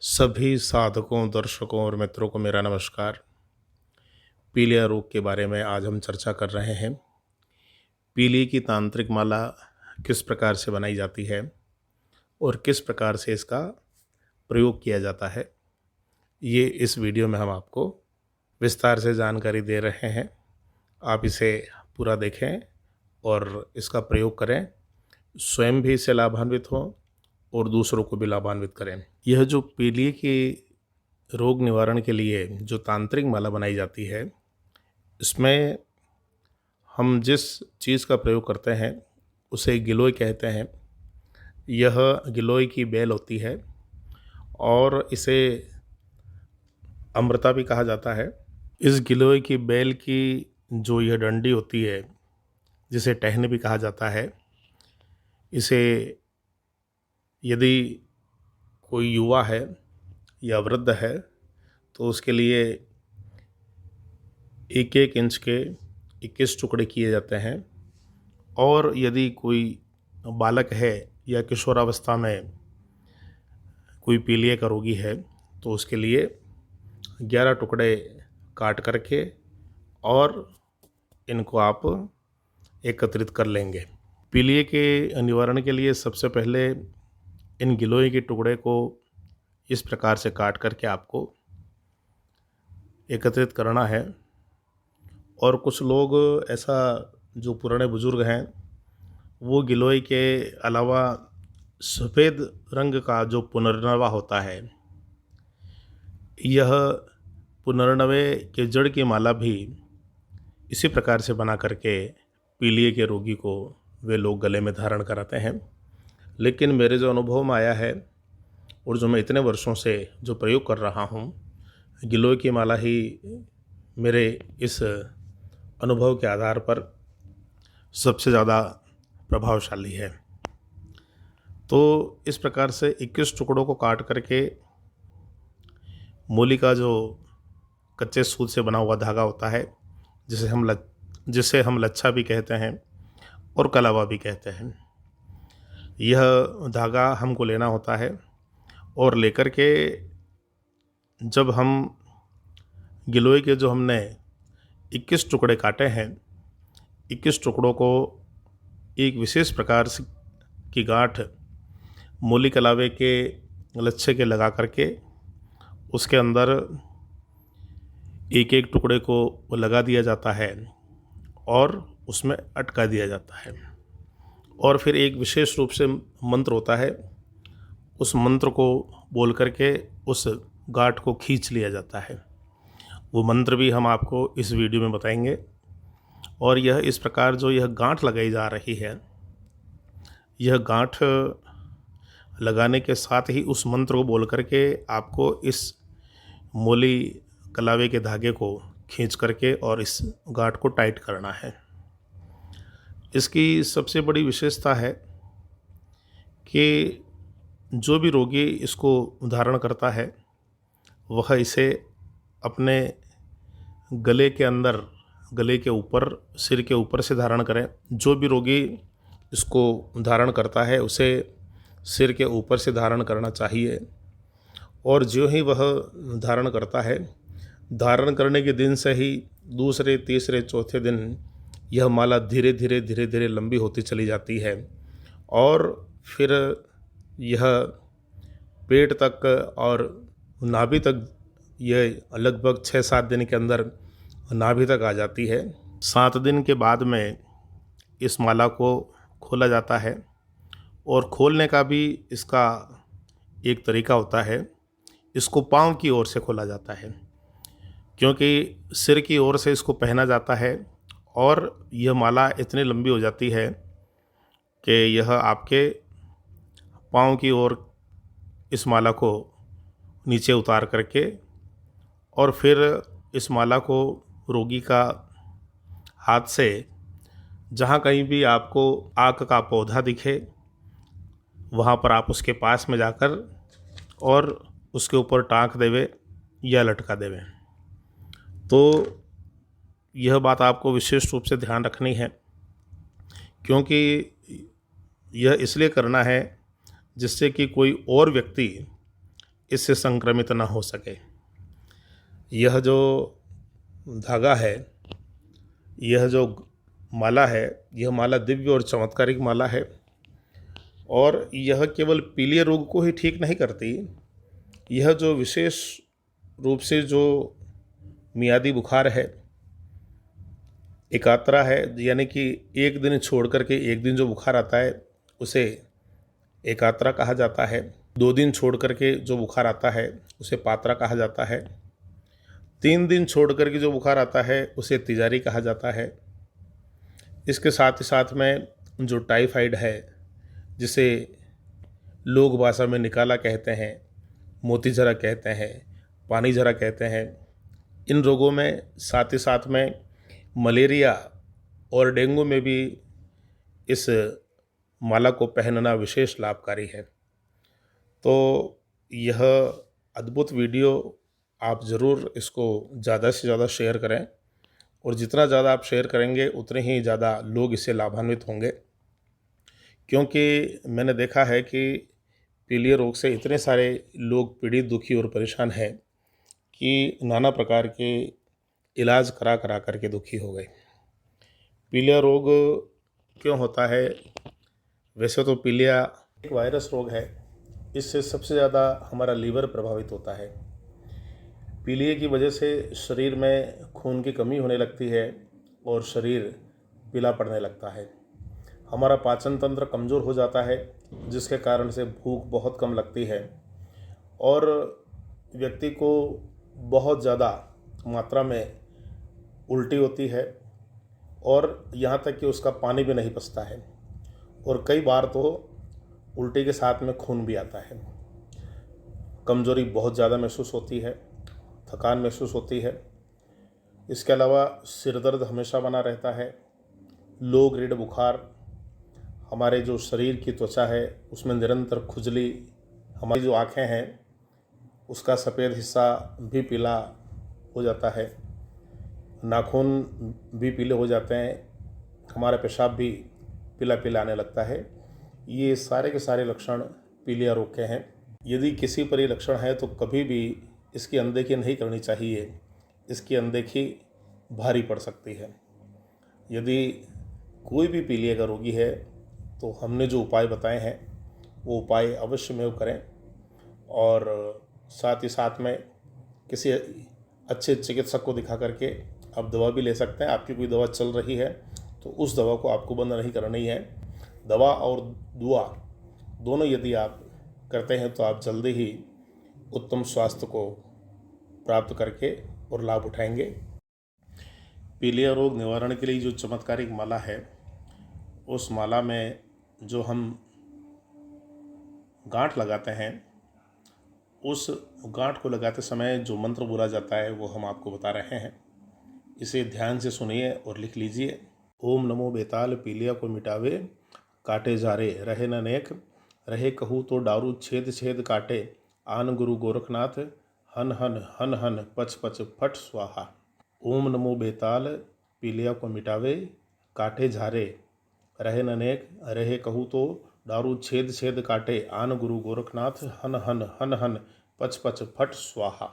सभी साधकों, दर्शकों और मित्रों को मेरा नमस्कार। पीलिया रोग के बारे में आज हम चर्चा कर रहे हैं। पीलिया की तांत्रिक माला किस प्रकार से बनाई जाती है और किस प्रकार से इसका प्रयोग किया जाता है, ये इस वीडियो में हम आपको विस्तार से जानकारी दे रहे हैं। आप इसे पूरा देखें और इसका प्रयोग करें, स्वयं भी इससे लाभान्वित हों और दूसरों को भी लाभान्वित करें। यह जो पीलिया की रोग निवारण के लिए जो तांत्रिक माला बनाई जाती है, इसमें हम जिस चीज़ का प्रयोग करते हैं उसे गिलोय कहते हैं। यह गिलोय की बेल होती है और इसे अमृता भी कहा जाता है। इस गिलोय की बेल की जो यह डंडी होती है, जिसे टहनी भी कहा जाता है, इसे यदि कोई युवा है या वृद्ध है तो उसके लिए 1-1 इंच के 21 टुकड़े किए जाते हैं, और यदि कोई बालक है या किशोरावस्था में कोई पीलिया का रोगी है तो उसके लिए 11 टुकड़े काट करके और इनको आप एकत्रित कर लेंगे। पीलिया के निवारण के लिए सबसे पहले इन गिलोय के टुकड़े को इस प्रकार से काट करके आपको एकत्रित करना है। और कुछ लोग ऐसा, जो पुराने बुजुर्ग हैं, वो गिलोय के अलावा सफ़ेद रंग का जो पुनर्नवा होता है, यह पुनर्नवे के जड़ की माला भी इसी प्रकार से बना करके पीलिया के रोगी को वे लोग गले में धारण कराते हैं। लेकिन मेरे जो अनुभव में आया है और जो मैं इतने वर्षों से जो प्रयोग कर रहा हूँ, गिलोय की माला ही मेरे इस अनुभव के आधार पर सबसे ज़्यादा प्रभावशाली है। तो इस प्रकार से 21 टुकड़ों को काट करके मूली का जो कच्चे सूत से बना हुआ धागा होता है, जिसे हम लच्छा भी कहते हैं और कलावा भी कहते हैं, यह धागा हमको लेना होता है। और लेकर के जब हम गिलोय के जो हमने 21 टुकड़े काटे हैं, 21 टुकड़ों को एक विशेष प्रकार से की गांठ मूली कलावे के लच्छे के लगा करके उसके अंदर 1-1 टुकड़े को लगा दिया जाता है और उसमें अटका दिया जाता है। और फिर एक विशेष रूप से मंत्र होता है, उस मंत्र को बोल करके उस गांठ को खींच लिया जाता है। वो मंत्र भी हम आपको इस वीडियो में बताएंगे। और यह इस प्रकार जो यह गांठ लगाई जा रही है, यह गांठ लगाने के साथ ही उस मंत्र को बोल करके आपको इस मूली कलावे के धागे को खींच करके और इस गांठ को टाइट करना है। इसकी सबसे बड़ी विशेषता है कि जो भी रोगी इसको धारण करता है वह इसे अपने गले के अंदर, गले के ऊपर, सिर के ऊपर से धारण करें। जो भी रोगी इसको धारण करता है उसे सिर के ऊपर से धारण करना चाहिए। और जो ही वह धारण करता है, धारण करने के दिन से ही दूसरे, तीसरे, चौथे दिन यह माला धीरे धीरे लंबी होती चली जाती है और फिर यह पेट तक और नाभि तक, यह लगभग 6-7 दिन के अंदर नाभि तक आ जाती है। 7 दिन के बाद में इस माला को खोला जाता है। और खोलने का भी इसका एक तरीका होता है। इसको पाँव की ओर से खोला जाता है, क्योंकि सिर की ओर से इसको पहना जाता है और यह माला इतनी लंबी हो जाती है कि यह आपके पाँव की ओर इस माला को नीचे उतार करके और फिर इस माला को रोगी का हाथ से, जहाँ कहीं भी आपको आक का पौधा दिखे वहाँ पर आप उसके पास में जाकर और उसके ऊपर टाँक देवे या लटका देवे। तो यह बात आपको विशेष रूप से ध्यान रखनी है, क्योंकि यह इसलिए करना है जिससे कि कोई और व्यक्ति इससे संक्रमित ना हो सके। यह जो धागा है, यह जो माला है, यह माला दिव्य और चमत्कारिक माला है और यह केवल पीलिया रोग को ही ठीक नहीं करती। यह जो विशेष रूप से जो मियादी बुखार है, एकात्रा है, यानी कि एक दिन छोड़ करके एक दिन जो बुखार आता है उसे एकात्रा कहा जाता है। 2 दिन छोड़ करके जो बुखार आता है उसे पात्रा कहा जाता है। 3 दिन छोड़ करके जो बुखार आता है उसे तिजारी कहा जाता है। इसके साथ ही साथ में जो टाइफाइड है, जिसे लोक भाषा में निकाला कहते हैं, मोती जरा कहते हैं, पानी जरा कहते हैं, इन रोगों में साथ ही साथ में मलेरिया और डेंगू में भी इस माला को पहनना विशेष लाभकारी है। तो यह अद्भुत वीडियो आप ज़रूर इसको ज़्यादा से ज़्यादा शेयर करें और जितना ज़्यादा आप शेयर करेंगे उतने ही ज़्यादा लोग इससे लाभान्वित होंगे, क्योंकि मैंने देखा है कि पीलिया रोग से इतने सारे लोग पीड़ित, दुखी और परेशान हैं कि नाना प्रकार के इलाज करा करा करके दुखी हो गए। पीलिया रोग क्यों होता है? वैसे तो पीलिया एक वायरस रोग है, इससे सबसे ज़्यादा हमारा लीवर प्रभावित होता है। पीलिया की वजह से शरीर में खून की कमी होने लगती है और शरीर पीला पड़ने लगता है। हमारा पाचन तंत्र कमज़ोर हो जाता है, जिसके कारण से भूख बहुत कम लगती है और व्यक्ति को बहुत ज़्यादा मात्रा में उल्टी होती है और यहाँ तक कि उसका पानी भी नहीं पचता है और कई बार तो उल्टी के साथ में खून भी आता है। कमज़ोरी बहुत ज़्यादा महसूस होती है, थकान महसूस होती है। इसके अलावा सिर दर्द हमेशा बना रहता है, लो ग्रेड बुखार, हमारे जो शरीर की त्वचा है उसमें निरंतर खुजली, हमारी जो आँखें हैं उसका सफ़ेद हिस्सा भी पीला हो जाता है, नाखून भी पीले हो जाते हैं, हमारा पेशाब भी पीला पीला आने लगता है। ये सारे के सारे लक्षण पीलिया रोग के हैं। यदि किसी पर ये लक्षण है तो कभी भी इसकी अनदेखी नहीं करनी चाहिए। इसकी अनदेखी भारी पड़ सकती है। यदि कोई भी पीलिया का रोगी है तो हमने जो उपाय बताए हैं वो उपाय अवश्य में करें और साथ ही साथ में किसी अच्छे चिकित्सक को दिखा करके आप दवा भी ले सकते हैं। आपकी कोई दवा चल रही है तो उस दवा को आपको बंद नहीं करनी है। दवा और दुआ दोनों यदि आप करते हैं तो आप जल्दी ही उत्तम स्वास्थ्य को प्राप्त करके और लाभ उठाएंगे। पीलिया रोग निवारण के लिए जो चमत्कारिक माला है, उस माला में जो हम गांठ लगाते हैं, उस गांठ को लगाते समय जो मंत्र बोला जाता है वो हम आपको बता रहे हैं। इसे ध्यान से सुनिए और लिख लीजिए। ओम नमो बेताल पीलिया को मिटावे, काटे जारे रहे न नेक, रहे कहूँ तो डारू छेद छेद काटे, आन गुरु गोरखनाथ हन हन हन हन पच पच फट स्वाहा। ओम नमो बेताल पीलिया को मिटावे, काटे झारे रहे न नेक, रहे कहूँ तो डारू छेद छेद काटे, आन गुरु गोरखनाथ हन हन हन हन पच पच फट स्वाहा।